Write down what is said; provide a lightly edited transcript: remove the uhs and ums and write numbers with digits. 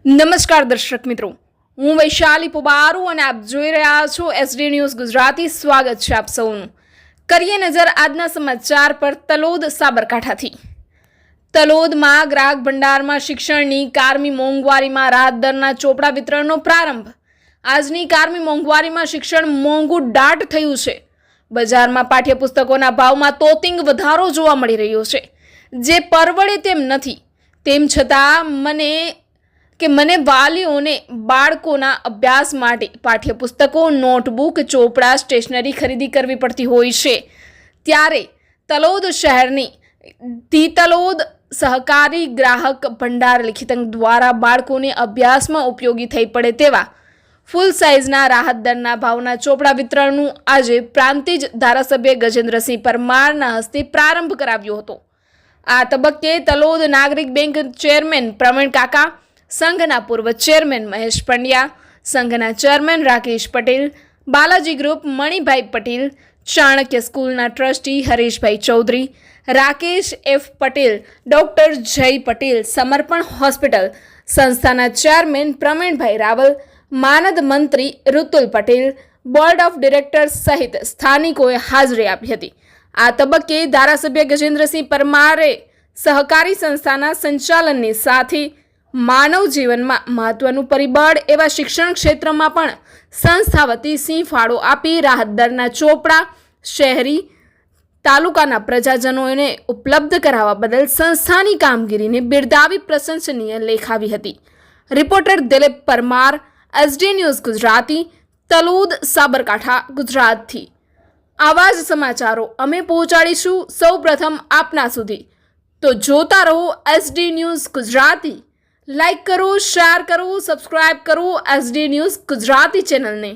નમસ્કાર દર્શક મિત્રો, હું વૈશાલી પોબારુ અને આપ જોઈ રહ્યા છો એસડી ન્યૂઝ ગુજરાતી। સ્વાગત છે આપ સૌનું। કરીએ નજર આજના સમાચાર પર તલોદ સાબરકાંઠાથી। તલોદમાં ગ્રાહક ભંડારમાં શિક્ષણની કારમી મોંઘવારીમાં રાહત દરના ચોપડા વિતરણનો પ્રારંભ। આજની કારમી મોંઘવારીમાં શિક્ષણ મોંઘું દાટ થયું છે। બજારમાં પાઠ્યપુસ્તકોના ભાવમાં તોતિંગ વધારો જોવા મળી રહ્યો છે, જે પરવડે તેમ નથી। તેમ છતાં મને વાલીઓને બાળકોના અભ્યાસ માટે પાઠ્યપુસ્તકો, નોટબુક, ચોપડા, સ્ટેશનરી ખરીદી કરવી પડતી હોય છે। ત્યારે તલોદ શહેરની ધી તલોદ સહકારી ગ્રાહક ભંડાર લિખિતંગ દ્વારા બાળકોને અભ્યાસમાં ઉપયોગી થઈ પડે તેવા ફૂલ સાઇઝના રાહત દરના ભાવના ચોપડા વિતરણનું આજે પ્રાંતિજ ધારાસભ્ય ગજેન્દ્રસિંહ પરમારના હસ્તે પ્રારંભ કરાવ્યો હતો। આ તબક્કે તલોદ નાગરિક બેંક ચેરમેન પ્રવીણ કાકા, સંઘના પૂર્વ ચેરમેન મહેશ પંડ્યા, સંઘના ચેરમેન રાકેશ પટેલ, બાલાજી ગ્રુપ મણિભાઈ પટેલ, ચાણક્ય સ્કૂલના trustee Harishbhai Chaudhary, Rakesh F Patel, doctor Jay Patel, સમર્પણ હોસ્પિટલ સંસ્થાના ચેરમેન પ્રવીણભાઈ રાવલ, માનદ મંત્રી Rutul Patel, board of directors સહિત સ્થાનિકોએ હાજરી આપી હતી। આ તબક્કે ધારાસભ્ય ગજેન્દ્રસિંહ પરમારે સહકારી સંસ્થાના સંચાલનની સાથે માનવ જીવનમાં મહત્વનું પરિબળ એવા શિક્ષણ ક્ષેત્રમાં પણ સંસ્થા વતી સિંહ ફાળો આપી રાહત દરના ચોપડા શહેરી તાલુકાના પ્રજાજનોને ઉપલબ્ધ કરાવવા બદલ સંસ્થાની કામગીરીને બિરદાવી પ્રશંસનીય લેખાવી હતી। Reporter Dilip Parmar, SD news Gujarati, Talod Sabarkantha, ગુજરાતથી। આવા જ સમાચારો અમે પહોંચાડીશું સૌ પ્રથમ આપના સુધી, તો જોતા રહો એસડી ન્યૂઝ ગુજરાતી। લાઈક કરો, શેર કરો, સબસ્ક્રાઇબ કરો એસડી ન્યૂઝ ગુજરાતી ચેનલને।